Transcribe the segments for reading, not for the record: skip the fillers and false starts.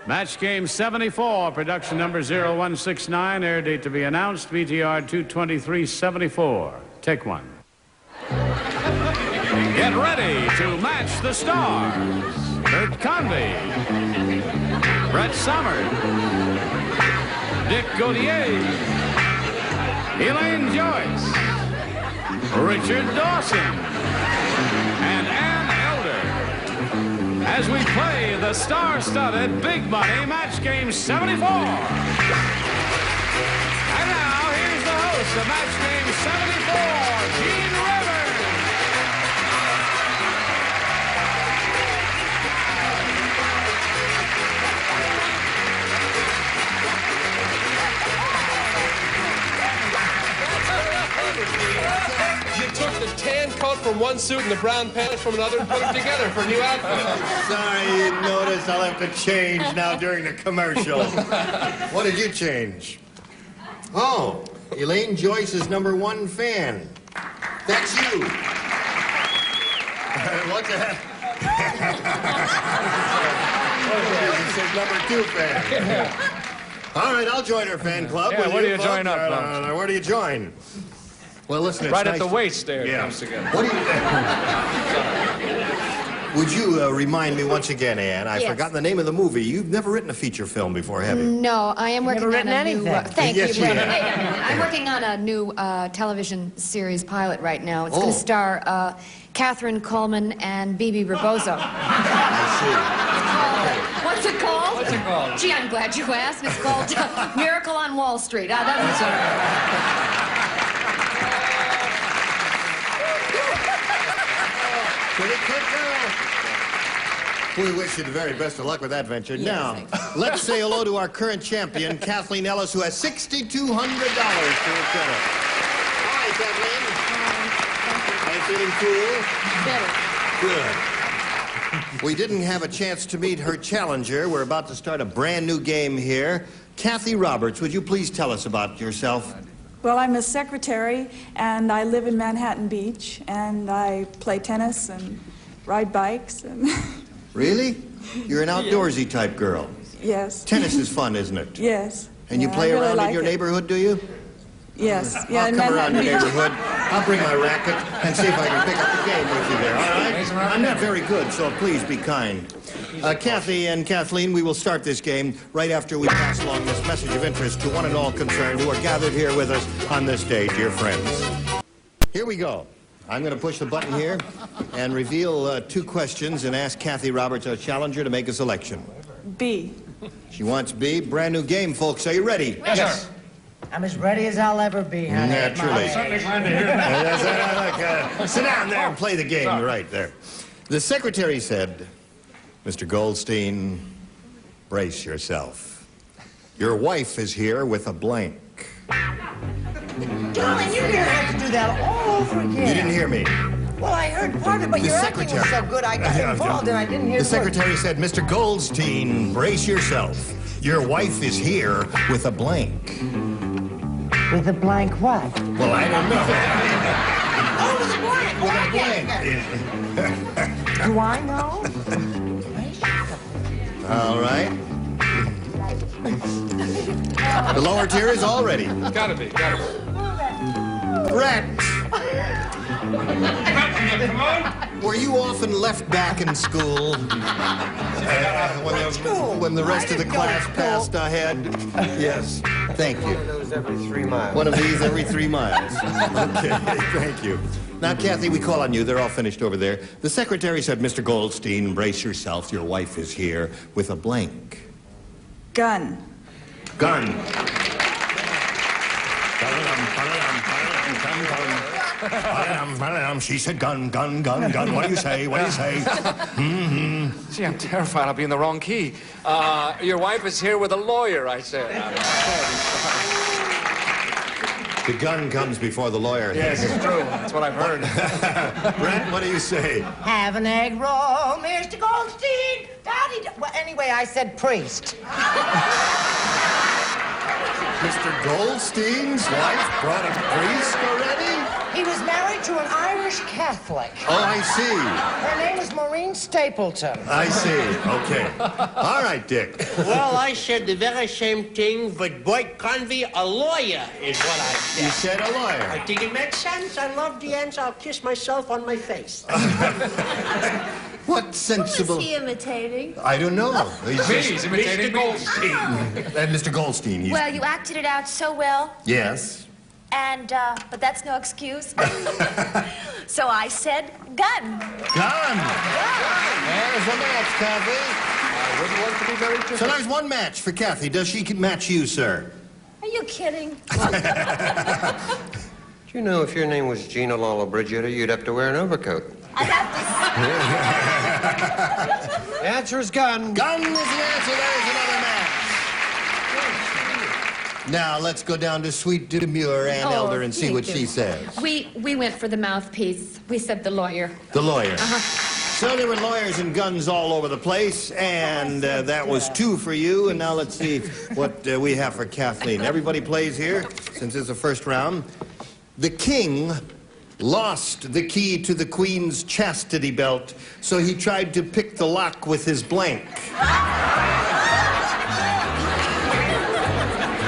Match game 74, production number 0169, air date to be announced, BTR 22374. Take one. Get ready to match the stars. Bert Convy, Brett Summers, Dick Gautier, Elaine Joyce, Richard Dawson, and as we play the star-studded Big Money Match Game 74. And now, here's the host of Match Game 74, Gene Rivers. You took the tan coat from one suit and the brown pants from another and put them together for a new outfit. Sorry you didn't notice. I'll have to change now during the commercial. What did you change? Oh, Elaine Joyce's #1 fan. That's you. What's that? He says #2 fan. All right, I'll join her fan club. Yeah, where do you join up, where do you join? Well, listen, it's right nice at the waist there. It comes together. What do you... Would you remind me once again, Ann? I've forgotten the name of the movie. You've never written a feature film before, have you? No, I am working on a new... thank Yes, you. you I'm working on a new television series pilot right now. It's going to star Catherine Coleman and Bebe Rebozo. I see. What's it called? What's it called? Gee, I'm glad you asked. It's called Miracle on Wall Street. That's all right. We wish you the very best of luck with that venture. Now, let's say hello to our current champion, Kathleen Ellis, who has $6,200 to her credit. Hi, Kathleen. Are you feeling cool? Better. Good. We didn't have a chance to meet her challenger. We're about to start a brand new game here. Kathy Roberts, would you please tell us about yourself? Well, I'm a secretary, and I live in Manhattan Beach, and I play tennis and ride bikes and... Really? You're an outdoorsy type girl. Yes. Tennis is fun, isn't it? Yes. And you Yeah, play I really around like in your it. neighborhood, do you? Yes. Yeah, I'll in come around your Manhattan Beach. neighborhood. I'll bring my racket and see if I can pick up the game with you there, all right? I'm not very good, so please be kind. Kathy and Kathleen, we will start this game right after we pass along this message of interest to one and all concerned who are gathered here with us on this day, dear friends. Here we go. I'm going to push the button here and reveal 2 questions and ask Kathy Roberts, our challenger, to make a selection. B. She wants B. Brand new game, folks. Are you ready? Yes. I'm as ready as I'll ever be, honey. Naturally. Certainly glad to hear that. Sit down there and play the game right there. The secretary said, Mr. Goldstein, brace yourself. Your wife is here with a blank. Darling, you're gonna have to do that all over again. You didn't hear me. Well, I heard part of it, but your acting was so good I got involved and I didn't hear The secretary said, Mr. Goldstein, brace yourself. Your wife is here with a blank. With a blank what? Well, I don't know. Oh, with a blank. Do I know? All right. The lower tier is all ready. Gotta be. Brett. Were you often left back in school? When the rest of the class passed ahead? Yes. Thank you. One of those every 3 miles. One of these every 3 miles. Okay, thank you. Now, Kathy, we call on you. They're all finished over there. The secretary said, Mr. Goldstein, brace yourself. Your wife is here with a blank. Gun. Gun. She said gun, gun, gun, gun. What do you say? What do you say? Gee, I'm terrified I'll be in the wrong key. Your wife is here with a lawyer, I said. The gun comes before the lawyer. Yes, it's true. That's what I've heard. Brett, what do you say? Have an egg roll, Mr. Goldstein. Daddy. Well, anyway, I said priest. Mr. Goldstein's wife brought a priest already? He was married to an Irish Catholic. Oh, I see. Her name was Maureen Stapleton. I see. Okay. All right, Dick. Well, I said the very same thing, but Bert Convy, a lawyer, is what I said. You said a lawyer. I think it makes sense. I love the ends. I'll kiss myself on my face. What sensible... Who is he imitating? I don't know. He's imitating Mr. Goldstein. Mr. Goldstein. He's... Well, you acted it out so well, Yes. and, but that's no excuse. So I said gun. Gun. There's a match, Kathy. I wouldn't want to be very different. So there's one match for Kathy. Does she match you, sir? Are you kidding? Do you know if your name was Gina Lala Brigida, you'd have to wear an overcoat? I have to... The answer is gun. Gun is the answer. There's another match. Now, let's go down to Sweet Demure Ann Elder and see what she says. We went for the mouthpiece. We said the lawyer. The lawyer. So there were lawyers and guns all over the place, and that was 2 for you. And now let's see what we have for Kathleen. Everybody plays here, since it's the first round. The king lost the key to the queen's chastity belt, so he tried to pick the lock with his blank.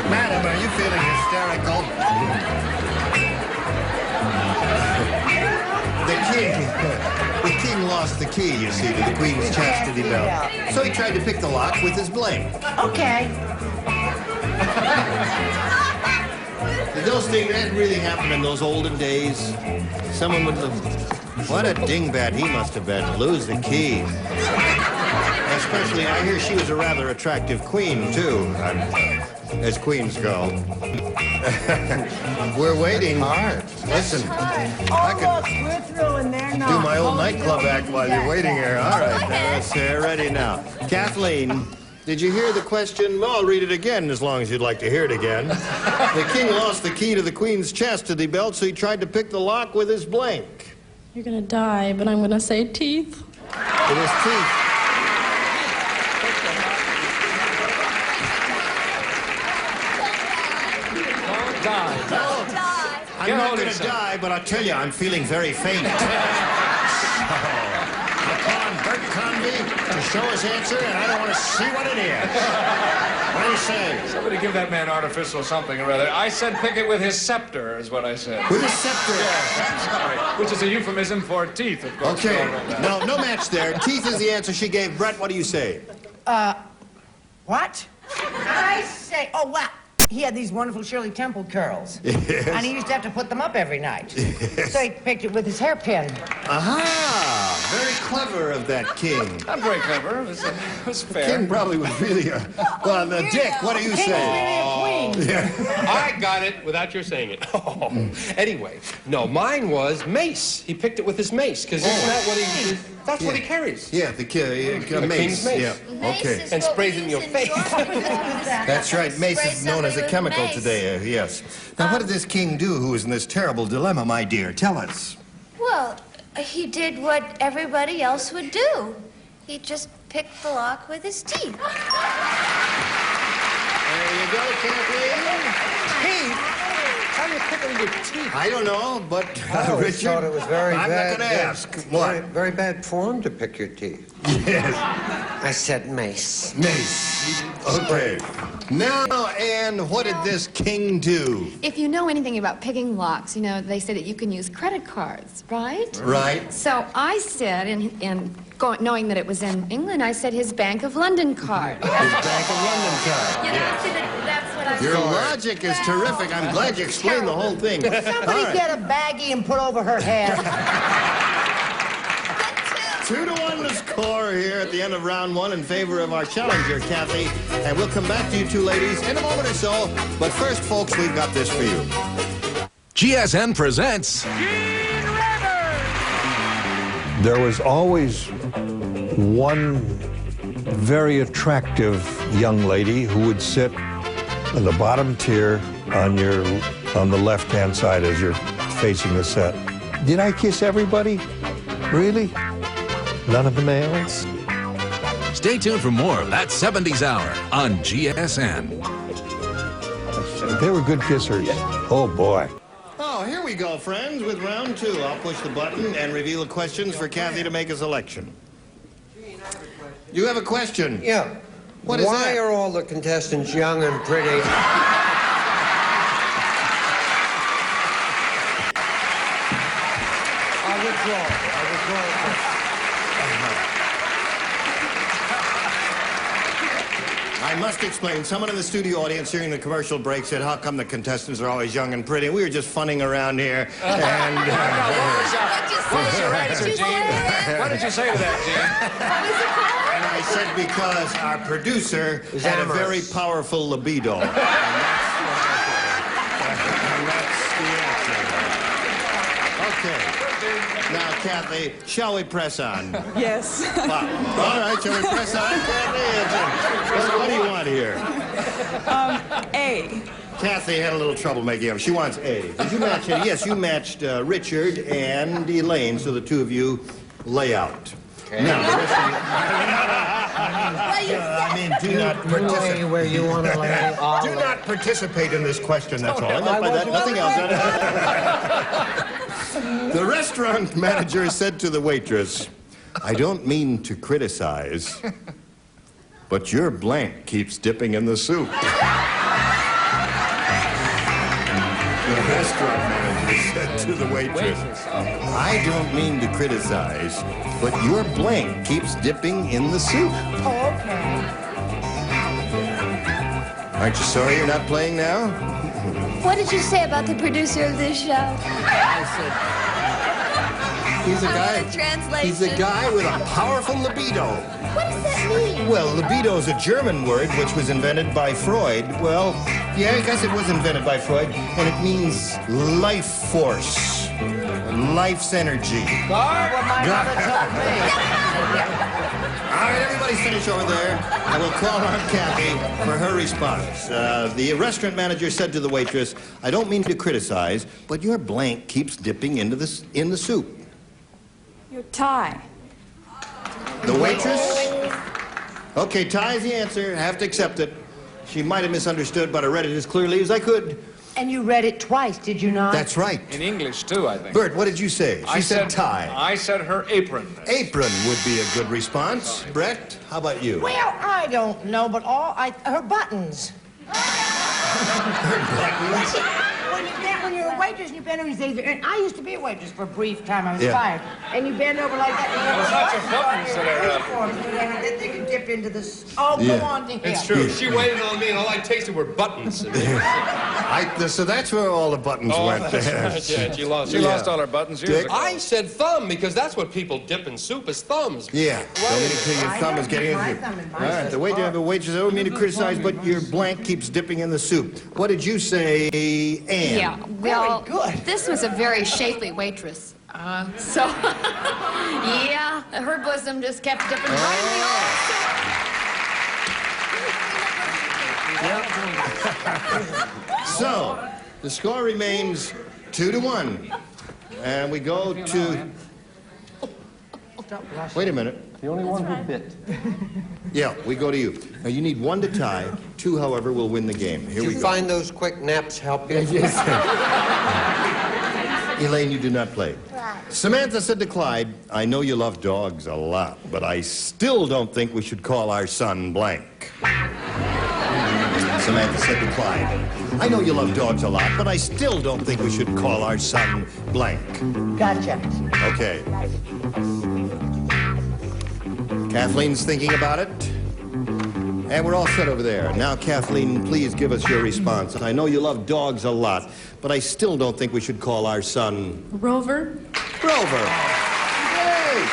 Madam, are you feeling hysterical? The king lost the key, you see, to the queen's chastity belt. So he tried to pick the lock with his blank. Okay. Those things, that really happened in those olden days. Someone would have... What a dingbat he must have been, lose the key. Especially, I hear she was a rather attractive queen, too, as queens go. We're waiting. Hard. Listen, I Almost, we're through and they're not. do my old nightclub act while you're waiting here. All right, let's ready now. Kathleen, did you hear the question? Well, I'll read it again as long as you'd like to hear it again. The king lost the key to the queen's chastity belt, so he tried to pick the lock with his blank. You're gonna die, but I'm gonna say teeth. It is teeth. Don't die. I'm not going to die, but I'll tell you, I'm feeling very faint. So, upon Bert Convy to show his answer, and I don't want to see what it is. What do you say? Somebody give that man artificial something or other. I said pick it with his scepter, is what I said. With his scepter. Yes, I'm sorry. Which is a euphemism for teeth, of course. Okay. No match there. Teeth is the answer she gave. Brett, what do you say? What? I say, oh, wow. He had these wonderful Shirley Temple curls. Yes. And he used to have to put them up every night. Yes. So he picked it with his hairpin. Aha! Very clever of that king. Not very clever. It was fair. King probably was really a... Well, Dick, what do you King say? was really a queen. I got it without your saying it. Oh. Anyway, no, mine was mace. He picked it with his mace, because isn't that what he... That's what he carries. Yeah, the king's mace. Yeah, okay. And sprays in your face. That's right. Mace is known as a chemical today, yes. Now, what did this king do who was in this terrible dilemma, my dear? Tell us. Well, he did what everybody else would do. He just picked the lock with his teeth. There you go, Kathleen. Teeth? How do you pick it with your teeth? I don't know, but I always Richard, thought it was very I'm bad. not going to ask. What? Very bad form to pick your teeth. Yes. I said mace. Mace. Okay. Now, Anne, what did this king do? If you know anything about picking locks, you know, they say that you can use credit cards, right? Right. So I said, knowing that it was in England, I said his Bank of London card. His Bank of London card. You know, see, that's what I Your said. logic is terrific. I'm glad you explained the whole thing. Somebody get a baggie and put over her head. 2-1 the score here at the end of round 1 in favor of our challenger, Kathy. And we'll come back to you two ladies in a moment or so. But first, folks, we've got this for you. GSN presents... There was always one very attractive young lady who would sit in the bottom tier on the left-hand side as you're facing the set. Did I kiss everybody? Really? None of the males? Stay tuned for more of that 70s hour on GSN. They were good kissers. Oh, boy. Oh, So, here we go, friends, with round 2. I'll push the button and reveal the questions for Kathy to make a selection. You have a question? Yeah. What is Why that? are all the contestants young and pretty? I withdraw. I must explain. Someone in the studio audience hearing the commercial break said, how come the contestants are always young and pretty? We were just funning around here. And, What was your answer, Gene? What did you say to that, Gene? and I said because our producer had a very powerful libido. And that's the answer. Okay. Now, Kathy, shall we press on? Yes. Wow. All right, shall we press on, Kathy? What do you want here? A. Kathy had a little trouble making up. She wants A. Did you match it? Yes, you matched Richard and Elaine, so the two of you lay out. Okay. Now, the rest of you... do not participate. Where you want to lay all Do not participate in this question, that's all. I meant by that, nothing else. The restaurant manager said to the waitress, I don't mean to criticize, but your blank keeps dipping in the soup. The restaurant manager said to the waitress, I don't mean to criticize, but your blank keeps dipping in the soup. Oh, okay. Aren't you sorry you're not playing now? What did you say about the producer of this show? I said, he's a guy. Translation. He's a guy with a powerful libido. What does that mean? Well, libido is a German word which was invented by Freud. Well, yeah, I guess it was invented by Freud, and it means life force, life's energy. What my mother told me. All right, everybody finish over there. I will call on Kathy for her response. The restaurant manager said to the waitress, I don't mean to criticize, but your blank keeps dipping in the soup. Your tie. The waitress? Okay, tie is the answer. I have to accept it. She might have misunderstood, but I read it as clearly as I could. And you read it twice, did you not? That's right. In English, too, I think. Bert, what did you say? She said tie. I said her apron. Apron would be a good response. Brett, how about you? Well, I don't know, but her buttons. Her buttons? When you're a waitress and you bend over, you say, and I used to be a waitress for a brief time. I was Yeah. fired. And you bend over like that. And It's not your buttons that are... They can dip into this. Oh, Yeah. go on to here. It's true. She waited on me, and all I tasted were buttons. So that's where all the buttons went. That's right, yeah, She lost all her buttons years ago. I said thumb because that's what people dip in soup is thumbs. Yeah. Don't mean to your thumb is getting My into thumb in All mine right. says The waitress, I don't mean to criticize, but your blank keeps dipping in the soup. What did you say, Anne? Yeah, well, Very good. this was a very shapely waitress. So, yeah, her bosom just kept dipping right in the oil. So, the score remains 2-1. And we go to... Wait a minute. The only one who bit. Yeah, we go to you. Now, you need 1 to tie. 2, however, will win the game. Here Did we you go. find those quick naps help you? Yes. Elaine, you do not play. Samantha said to Clyde, I know you love dogs a lot, but I still don't think we should call our son blank. Samantha said to Clyde, I know you love dogs a lot, but I still don't think we should call our son blank. Gotcha. Okay. Kathleen's thinking about it. And we're all set over there. Now, Kathleen, please give us your response. I know you love dogs a lot, but I still don't think we should call our son... Rover. Rover. Yay!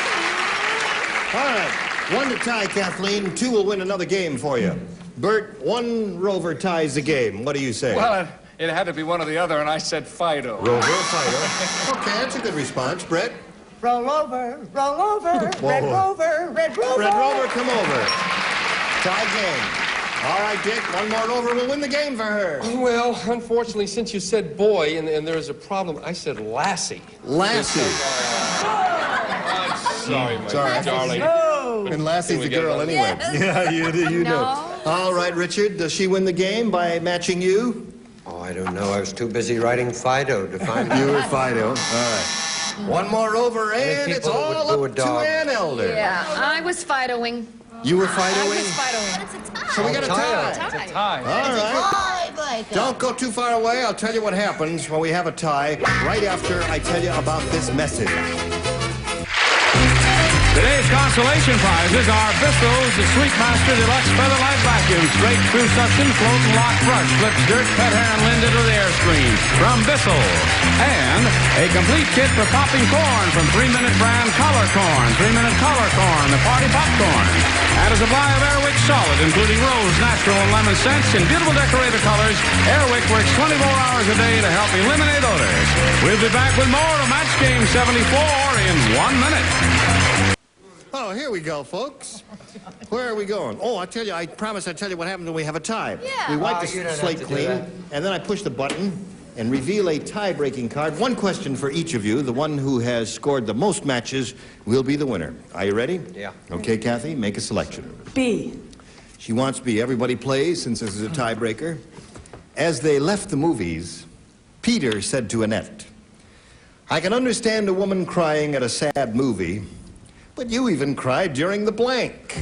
All right. 1 to tie, Kathleen. 2 will win another game for you. Bert, 1 Rover ties the game. What do you say? Well, it had to be one or the other, and I said Fido. Rover, Fido. Okay, that's a good response. Brett? Roll over, red Whoa. rover, red rover. Red Rover, come over. Tie game. All right, Dick, 1 more Rover will win the game for her. Well, unfortunately, since you said boy and there's a problem, I said lassie. Lassie. I'm sorry, my darling. And Lassie's Can we a get girl another? anyway. Yes. Yeah, you No. know. All right, Richard, does she win the game by matching you? Oh, I don't know. I was too busy writing Fido to find You were Fido. All right. One more over, and it's all up to Ann Elder. Yeah, I was Fidoing. You were I Fidoing? was Fidoing. It's a tie. So we got a tie. It's a tie. All right. Blake. Don't go too far away. I'll tell you what happens when we have a tie right after I tell you about this message. Today's consolation prizes are Bissell's Sweetmaster Deluxe Featherlight Vacuum. Straight through suction, float and lock brush. Flips dirt, pet hair, and lint into the air screen. From Bissell. And a complete kit for popping corn from 3-Minute brand Color Corn. 3-Minute Color Corn, the party popcorn. And a supply of Airwick Solid, including rose, natural, and lemon scents in beautiful decorator colors. Airwick works 24 hours a day to help eliminate odors. We'll be back with more of Match Game 74 in 1 minute. Oh, here we go, folks. Where are we going? Oh, I promise I'll tell you what happens when we have a tie. Yeah. We wipe the slate clean, and then I push the button and reveal a tie-breaking card. One question for each of you. The one who has scored the most matches will be the winner. Are you ready? Yeah. Okay, Kathy, make a selection. B. She wants B. Everybody plays, since this is a tiebreaker. As they left the movies, Peter said to Annette, "I can understand a woman crying at a sad movie, but you even cried during the blank."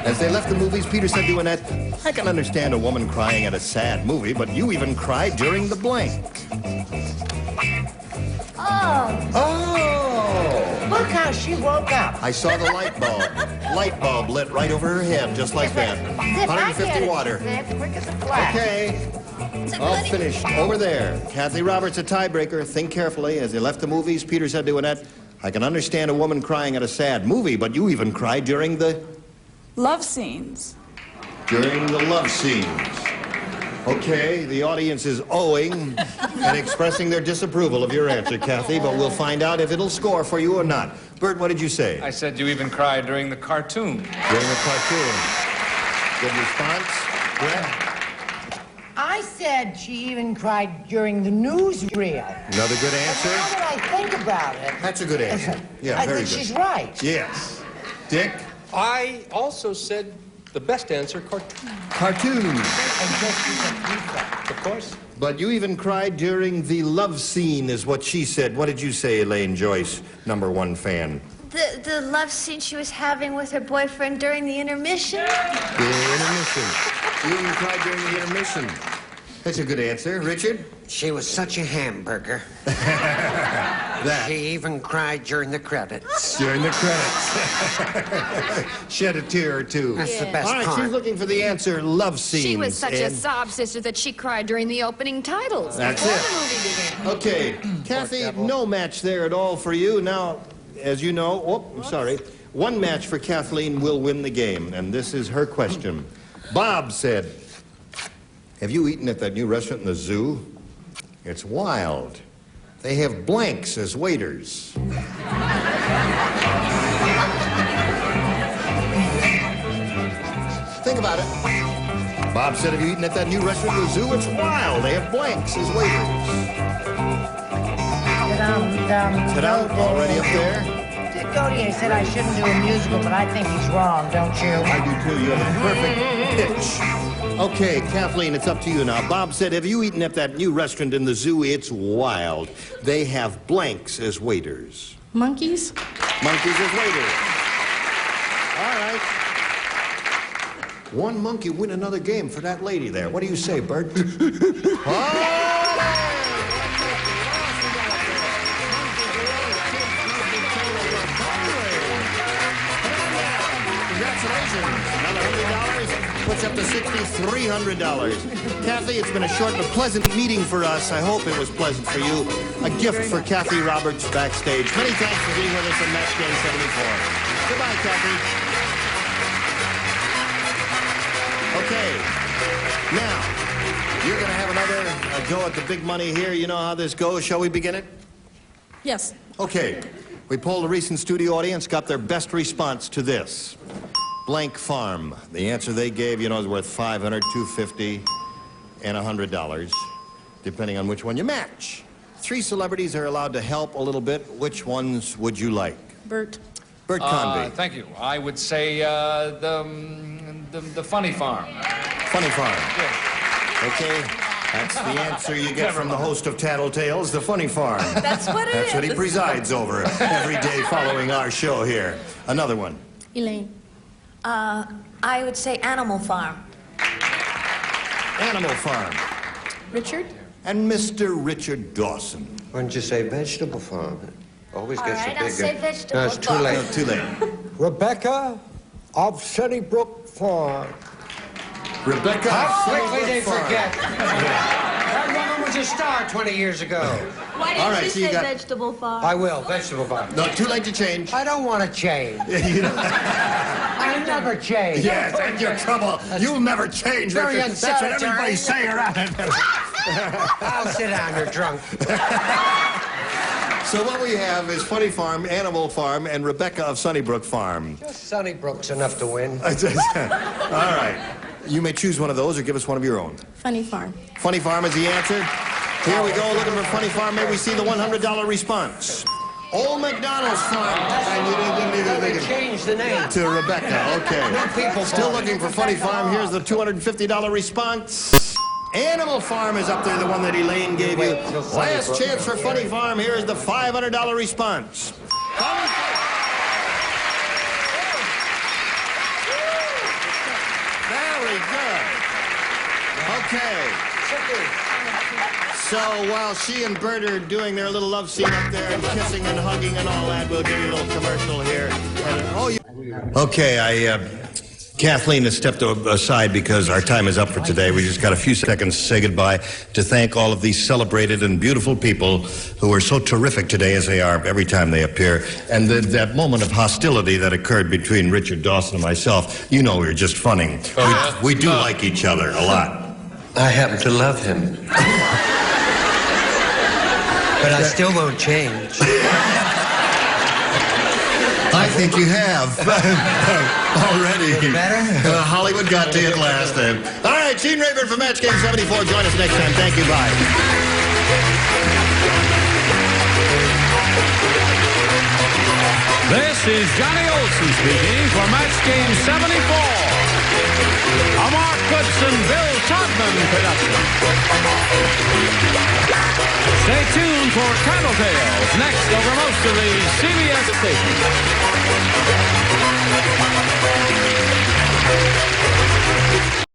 As they left the movies, Peter said to Annette, "I can understand a woman crying at a sad movie, but you even cried during the blank." Oh! Look how she woke up. I saw the light bulb. Light bulb lit right over her head, just like that. 150 water. Quick as a flash. Okay. All finished. Over there. Kathy Roberts, a tiebreaker. Think carefully. As they left the movies, Peter said to Annette, "I can understand a woman crying at a sad movie, but you even cried during the..." Love scenes. During the love scenes. Okay, the audience is owing and expressing their disapproval of your answer, Kathy, but we'll find out if it'll score for you or not. Bert, what did you say? I said you even cried during the cartoon. During the cartoon. Good response. Brett? I said she even cried during the newsreel. Another good answer. Now that I think about it, That's a good answer. Yeah, I very think good. she's right. Yes. Dick? I also said the best answer, cartoon. Cartoon. Of course. But you even cried during the love scene, is what she said. What did you say, Elaine, Joyce, #1 fan? The love scene she was having with her boyfriend during the intermission. The intermission. You even cried during the intermission. That's a good answer. Richard? She was such a hamburger. That. She even cried during the credits. During the credits. Shed a tear or two. That's the best All right, part. she's looking for the answer, love scenes. She was such a and- sob sister that she cried during the opening titles. That's before it. the movie began. Okay, Kathy, no match there at all for you. Now, as you know, I'm sorry, one match for Kathleen will win the game, and this is her question. Bob said, "Have you eaten at that new restaurant in the zoo? It's wild. They have blanks as waiters." Think about it. Bob said, "Have you eaten at that new restaurant in the zoo? It's wild. They have blanks as waiters." Ta-da, already up there? Dick Gautier said I shouldn't do a musical, but I think he's wrong, don't you? I do too. You have a perfect pitch. Okay, Kathleen, it's up to you now. Bob said, "Have you eaten at that new restaurant in the zoo? It's wild. They have blanks as waiters." Monkeys? Monkeys as waiters. All right. One monkey win another game for that lady there. What do you say, Bert? Congratulations. Another $100 puts up to $6,300. Kathy, it's been a short but pleasant meeting for us. I hope it was pleasant for you. A gift for Kathy Roberts backstage. Many thanks for being with us on Match Game 74. Goodbye, Kathy. Okay. Now, you're going to have another go at the big money here. You know how this goes. Shall we begin it? Yes. Okay. We polled a recent studio audience, got their best response to this. Blank farm. The answer they gave, is worth $500, $250, and $100, depending on which one you match. 3 celebrities are allowed to help a little bit. Which ones would you like? Bert. Bert Convy. Thank you. I would say the Funny Farm. Funny Farm. Yeah. Okay. That's the answer you get from the host of Tattletales, the Funny Farm. That's what it is. That's what he presides over every day following our show here. Another one. Elaine. I would say Animal Farm. Animal Farm. Richard. And Mr. Richard Dawson. Why didn't you say Vegetable Farm? Always All gets right, a I'll big... say Vegetable No, it's too Farm. late. No, too late. Rebecca of Sunnybrook Farm. Rebecca. Quickly they forget. That woman was a star 20 years ago. Why All didn't right, you so you say got- Vegetable Farm? I will, Vegetable Farm. No, too late to change. I don't want to change. You know- I never change. Yes, that's your trouble. You'll never change, very Richard. That's what unsanitary. everybody's saying around it. I'll sit down, you're drunk. So what we have is Funny Farm, Animal Farm, and Rebecca of Sunnybrook Farm. Just Sunnybrook's enough to win. All right. You may choose one of those or give us one of your own. Funny Farm. Funny Farm is the answer. Here we go, looking for Funny Farm. May we see the $100 response. Old McDonald's Farm. And you didn't even think Change the name. to Rebecca. Okay. People Still looking for Funny Farm. Here's the $250 response. Animal Farm is up there, the one that Elaine gave you. Last chance for Funny Farm. Here is the $500 response. Very good. Okay. So while she and Bert are doing their little love scene up there and kissing and hugging and all that, we'll give you a little commercial here. Okay, Kathleen has stepped aside because our time is up for today. We just got a few seconds to say goodbye, to thank all of these celebrated and beautiful people who are so terrific today as they are every time they appear. And that moment of hostility that occurred between Richard Dawson and myself, you know we were just funning. We do like each other a lot. I happen to love him. But I still won't change. I think you have. Already. Better? Hollywood got to you at last then. All right, Gene Rayburn from Match Game 74. Join us next time. Thank you. Bye. This is Johnny Olson speaking for Match Game 74. A Mark Goodson, Bill Todman production. Stay tuned for Tattletales next over most of the CBS stations.